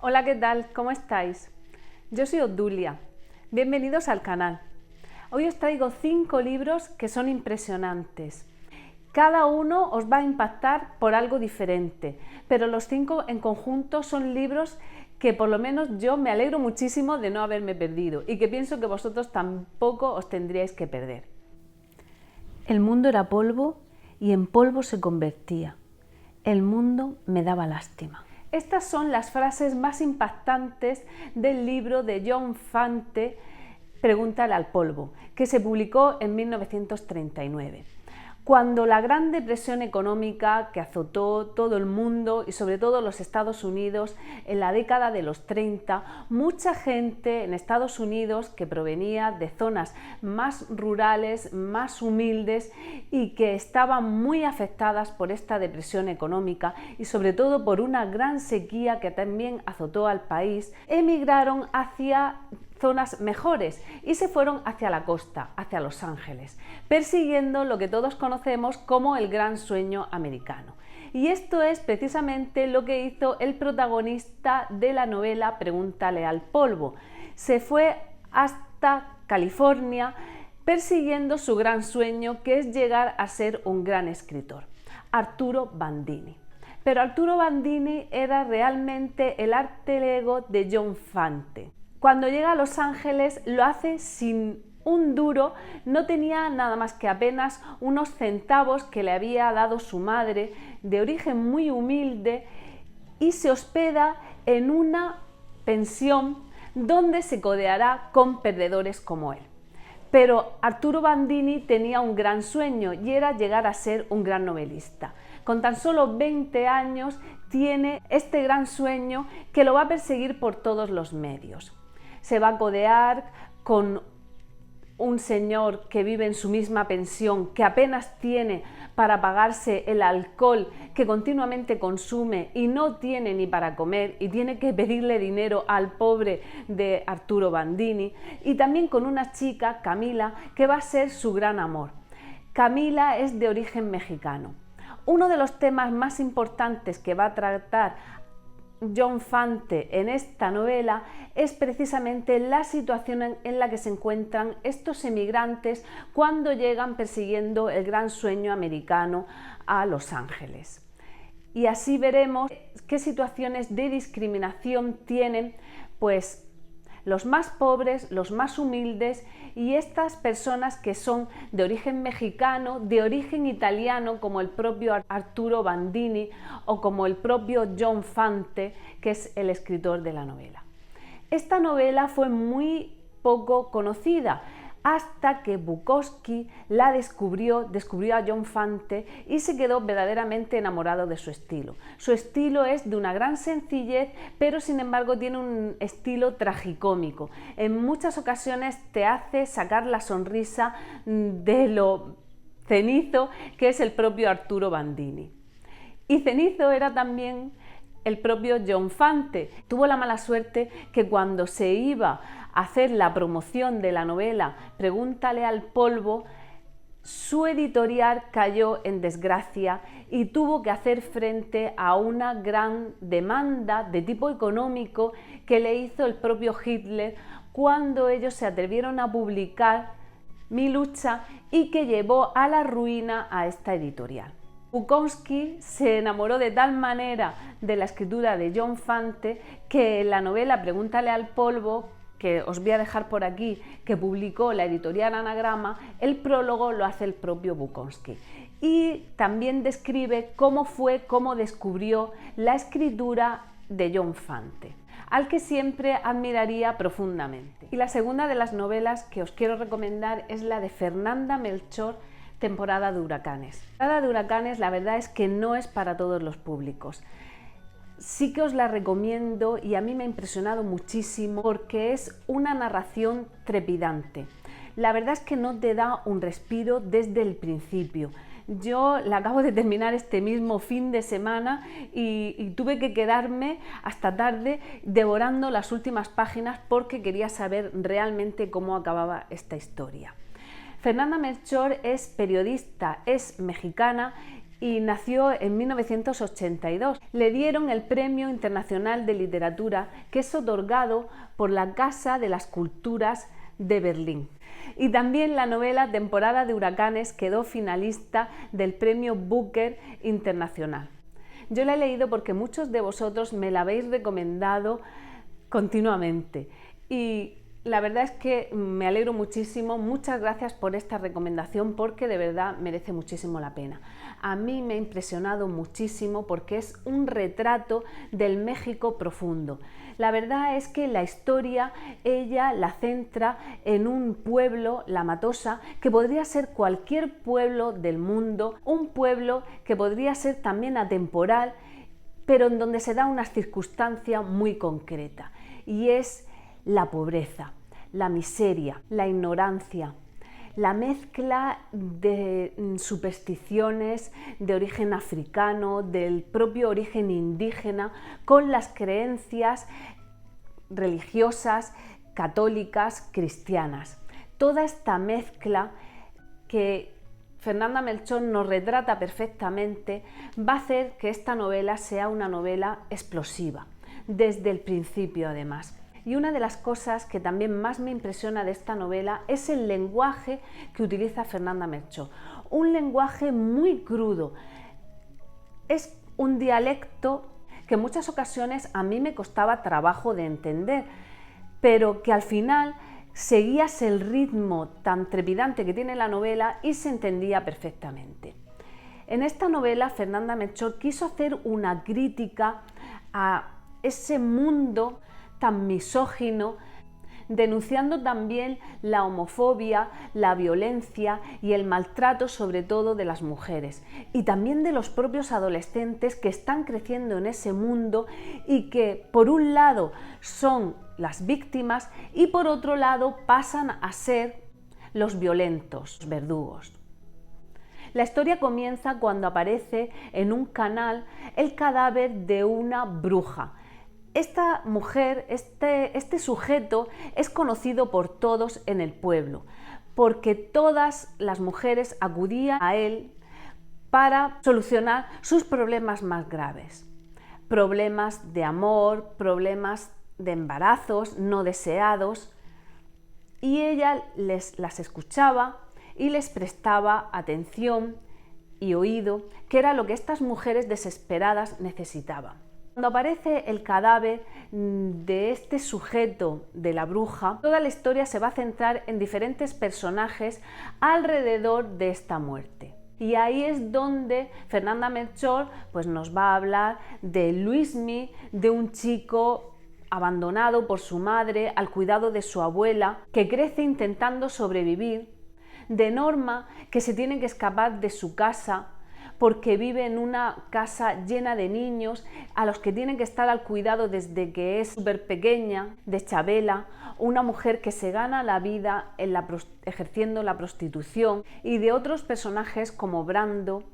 Hola, ¿qué tal? ¿Cómo estáis? Yo soy Obdulia. Bienvenidos al canal. Hoy os traigo 5 libros que son impresionantes. Cada uno os va a impactar por algo diferente, pero los 5 en conjunto son libros que por lo menos yo me alegro muchísimo de no haberme perdido y que pienso que vosotros tampoco os tendríais que perder. El mundo era polvo y en polvo se convertía. El mundo me daba lástima. Estas son las frases más impactantes del libro de John Fante, Pregúntale al polvo, que se publicó en 1939. Cuando la Gran Depresión económica que azotó todo el mundo y sobre todo los Estados Unidos en la década de los 30, mucha gente en Estados Unidos que provenía de zonas más rurales, más humildes y que estaban muy afectadas por esta depresión económica y sobre todo por una gran sequía que también azotó al país, emigraron hacia zonas mejores y se fueron hacia la costa, hacia Los Ángeles, persiguiendo lo que todos conocemos como el gran sueño americano. Y esto es precisamente lo que hizo el protagonista de la novela Pregúntale al polvo. Se fue hasta California persiguiendo su gran sueño, que es llegar a ser un gran escritor, Arturo Bandini. Pero Arturo Bandini era realmente el alter ego de John Fante. Cuando llega a Los Ángeles lo hace sin un duro, no tenía nada más que apenas unos centavos que le había dado su madre, de origen muy humilde, y se hospeda en una pensión donde se codeará con perdedores como él. Pero Arturo Bandini tenía un gran sueño y era llegar a ser un gran novelista. Con tan solo 20 años tiene este gran sueño que lo va a perseguir por todos los medios. Se va a codear con un señor que vive en su misma pensión, que apenas tiene para pagarse el alcohol que continuamente consume y no tiene ni para comer y tiene que pedirle dinero al pobre de Arturo Bandini, y también con una chica, Camila, que va a ser su gran amor. Camila es de origen mexicano. Uno de los temas más importantes que va a tratar John Fante en esta novela es precisamente la situación en la que se encuentran estos emigrantes cuando llegan persiguiendo el gran sueño americano a Los Ángeles. Y así veremos qué situaciones de discriminación tienen pues los más pobres, los más humildes y estas personas que son de origen mexicano, de origen italiano, como el propio Arturo Bandini o como el propio John Fante, que es el escritor de la novela. Esta novela fue muy poco conocida hasta que Bukowski la descubrió a John Fante y se quedó verdaderamente enamorado de su estilo. Su estilo es de una gran sencillez, pero sin embargo tiene un estilo tragicómico. En muchas ocasiones te hace sacar la sonrisa de lo cenizo que es el propio Arturo Bandini. Y cenizo era también el propio John Fante. Tuvo la mala suerte que cuando se iba a hacer la promoción de la novela Pregúntale al polvo, su editorial cayó en desgracia y tuvo que hacer frente a una gran demanda de tipo económico que le hizo el propio Hitler cuando ellos se atrevieron a publicar Mi lucha y que llevó a la ruina a esta editorial. Bukowski se enamoró de tal manera de la escritura de John Fante que en la novela Pregúntale al polvo, que os voy a dejar por aquí, que publicó la editorial Anagrama, el prólogo lo hace el propio Bukowski. Y también describe cómo descubrió la escritura de John Fante, al que siempre admiraría profundamente. Y la segunda de las novelas que os quiero recomendar es la de Fernanda Melchor, Temporada de huracanes. Temporada de huracanes, la verdad es que no es para todos los públicos. Sí que os la recomiendo y a mí me ha impresionado muchísimo porque es una narración trepidante. La verdad es que no te da un respiro desde el principio. Yo la acabo de terminar este mismo fin de semana y tuve que quedarme hasta tarde devorando las últimas páginas porque quería saber realmente cómo acababa esta historia. Fernanda Melchor es periodista, es mexicana y nació en 1982. Le dieron el Premio Internacional de Literatura, que es otorgado por la Casa de las Culturas de Berlín. Y también la novela Temporada de huracanes quedó finalista del Premio Booker Internacional. Yo la he leído porque muchos de vosotros me la habéis recomendado continuamente y la verdad es que me alegro muchísimo. Muchas gracias por esta recomendación porque de verdad merece muchísimo la pena. A mí me ha impresionado muchísimo porque es un retrato del México profundo. La verdad es que la historia ella la centra en un pueblo, La Matosa, que podría ser cualquier pueblo del mundo, un pueblo que podría ser también atemporal, pero en donde se da una circunstancia muy concreta y es la pobreza, la miseria, la ignorancia, la mezcla de supersticiones de origen africano, del propio origen indígena, con las creencias religiosas, católicas, cristianas. Toda esta mezcla que Fernanda Melchor nos retrata perfectamente va a hacer que esta novela sea una novela explosiva, desde el principio además. Y una de las cosas que también más me impresiona de esta novela es el lenguaje que utiliza Fernanda Melchor. Un lenguaje muy crudo. Es un dialecto que en muchas ocasiones a mí me costaba trabajo de entender, pero que al final seguías el ritmo tan trepidante que tiene la novela y se entendía perfectamente. En esta novela Fernanda Melchor quiso hacer una crítica a ese mundo tan misógino, denunciando también la homofobia, la violencia y el maltrato sobre todo de las mujeres y también de los propios adolescentes que están creciendo en ese mundo y que por un lado son las víctimas y por otro lado pasan a ser los violentos, los verdugos. La historia comienza cuando aparece en un canal el cadáver de una bruja. Esta mujer, este sujeto es conocido por todos en el pueblo, porque todas las mujeres acudían a él para solucionar sus problemas más graves. Problemas de amor, problemas de embarazos no deseados, y ella las escuchaba y les prestaba atención y oído, que era lo que estas mujeres desesperadas necesitaban. Cuando aparece el cadáver de este sujeto de la bruja, toda la historia se va a centrar en diferentes personajes alrededor de esta muerte. Y ahí es donde Fernanda Melchor pues, nos va a hablar de Luismi, de un chico abandonado por su madre al cuidado de su abuela, que crece intentando sobrevivir, de Norma, que se tiene que escapar de su casa porque vive en una casa llena de niños a los que tienen que estar al cuidado desde que es súper pequeña, de Chabela, una mujer que se gana la vida ejerciendo la prostitución, y de otros personajes como Brando,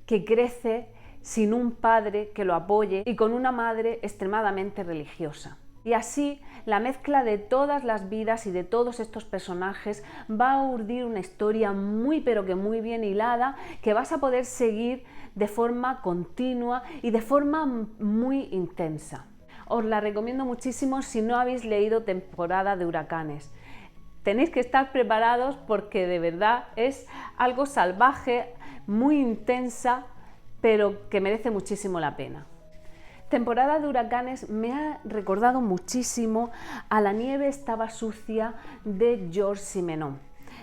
que crece sin un padre que lo apoye y con una madre extremadamente religiosa. Y así la mezcla de todas las vidas y de todos estos personajes va a urdir una historia muy pero que muy bien hilada, que vas a poder seguir de forma continua y de forma muy intensa. Os la recomiendo muchísimo si no habéis leído Temporada de huracanes. Tenéis que estar preparados porque de verdad es algo salvaje, muy intensa, pero que merece muchísimo la pena. Temporada de huracanes me ha recordado muchísimo a La nieve estaba sucia de Georges Simenon.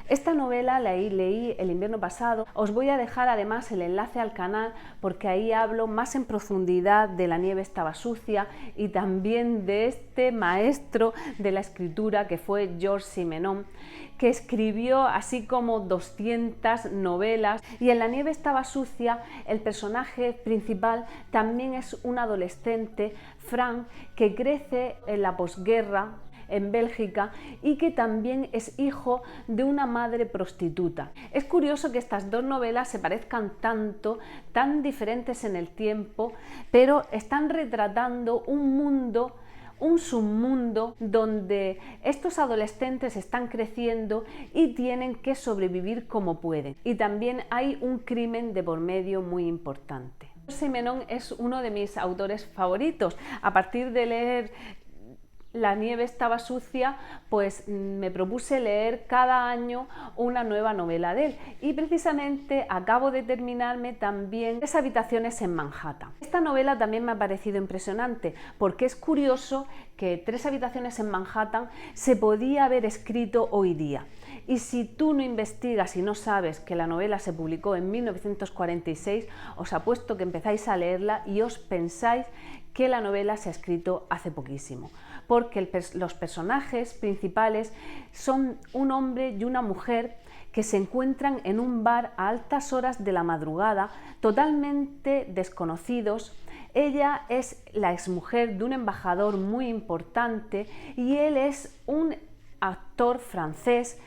Esta novela la leí el invierno pasado. Os voy a dejar además el enlace al canal porque ahí hablo más en profundidad de La nieve estaba sucia y también de este maestro de la escritura que fue Georges Simenon, que escribió así como 200 novelas, y en La nieve estaba sucia el personaje principal también es un adolescente, Frank, que crece en la posguerra en Bélgica y que también es hijo de una madre prostituta. Es curioso que estas dos novelas se parezcan tanto, tan diferentes en el tiempo, pero están retratando un mundo, un submundo donde estos adolescentes están creciendo y tienen que sobrevivir como pueden. Y también hay un crimen de por medio muy importante. Simenon es uno de mis autores favoritos. A partir de leer La nieve estaba sucia, pues me propuse leer cada año una nueva novela de él, y precisamente acabo de terminarme también Tres habitaciones en Manhattan. Esta novela también me ha parecido impresionante porque es curioso que Tres habitaciones en Manhattan se podía haber escrito hoy día. Y si tú no investigas y no sabes que la novela se publicó en 1946, os apuesto que empezáis a leerla y os pensáis que la novela se ha escrito hace poquísimo, porque los personajes principales son un hombre y una mujer que se encuentran en un bar a altas horas de la madrugada, totalmente desconocidos. Ella es la exmujer de un embajador muy importante y él es un actor francés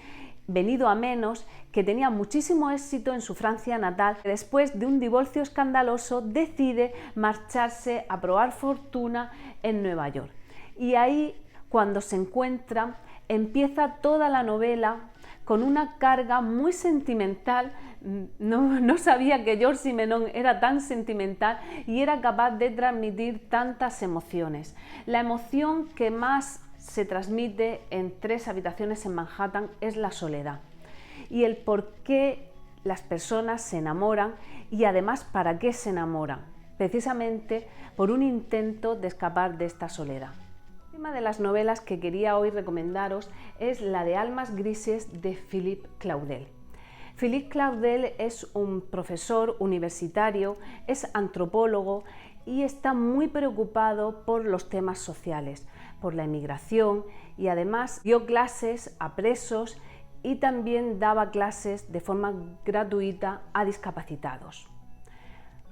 venido a menos, que tenía muchísimo éxito en su Francia natal. Después de un divorcio escandaloso decide marcharse a probar fortuna en Nueva York. Y ahí, cuando se encuentran, empieza toda la novela con una carga muy sentimental. No sabía que Georges Simenon era tan sentimental y era capaz de transmitir tantas emociones. La emoción que más se transmite en Tres habitaciones en Manhattan es la soledad y el por qué las personas se enamoran y además para qué se enamoran, precisamente por un intento de escapar de esta soledad. Una de las novelas que quería hoy recomendaros es la de Almas grises de Philippe Claudel. Philippe Claudel es un profesor universitario, es antropólogo y está muy preocupado por los temas sociales, por la emigración, y además dio clases a presos y también daba clases de forma gratuita a discapacitados.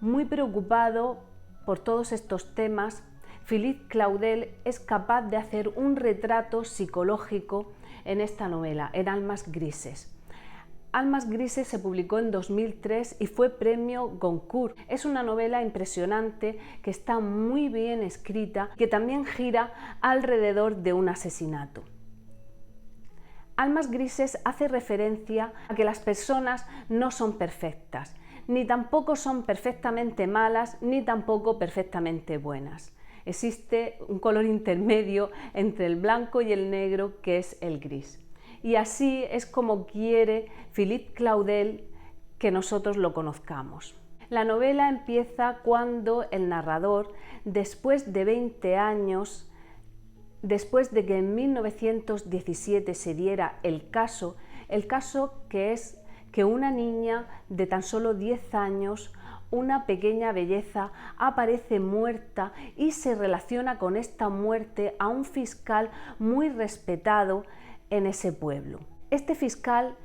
Muy preocupado por todos estos temas, Philippe Claudel es capaz de hacer un retrato psicológico en esta novela, en Almas grises. Almas grises se publicó en 2003 y fue premio Goncourt. Es una novela impresionante que está muy bien escrita, que también gira alrededor de un asesinato. Almas grises hace referencia a que las personas no son perfectas, ni tampoco son perfectamente malas, ni tampoco perfectamente buenas. Existe un color intermedio entre el blanco y el negro, que es el gris. Y así es como quiere Philippe Claudel que nosotros lo conozcamos. La novela empieza cuando el narrador, después de 20 años, después de que en 1917 se diera el caso que es que una niña de tan solo 10 años, una pequeña belleza, aparece muerta y se relaciona con esta muerte a un fiscal muy respetado en ese pueblo. Este fiscal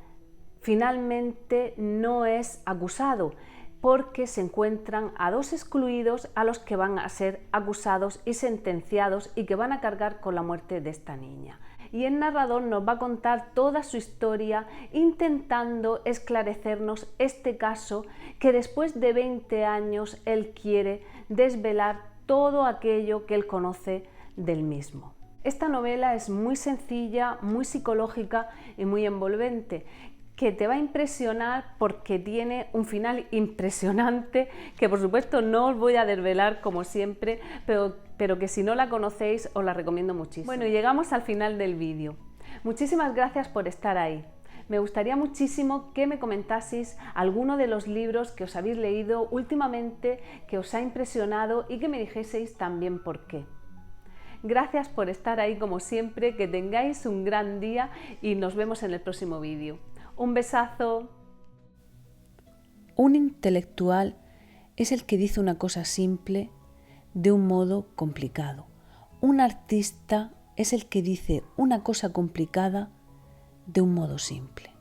finalmente no es acusado porque se encuentran a dos excluidos a los que van a ser acusados y sentenciados y que van a cargar con la muerte de esta niña. Y el narrador nos va a contar toda su historia intentando esclarecernos este caso que después de 20 años él quiere desvelar todo aquello que él conoce del mismo. Esta novela es muy sencilla, muy psicológica y muy envolvente, que te va a impresionar porque tiene un final impresionante que por supuesto no os voy a desvelar como siempre, pero que si no la conocéis os la recomiendo muchísimo. Bueno, y llegamos al final del vídeo. Muchísimas gracias por estar ahí. Me gustaría muchísimo que me comentaseis alguno de los libros que os habéis leído últimamente, que os ha impresionado y que me dijeseis también por qué. Gracias por estar ahí como siempre, que tengáis un gran día y nos vemos en el próximo vídeo. Un besazo. Un intelectual es el que dice una cosa simple de un modo complicado. Un artista es el que dice una cosa complicada de un modo simple.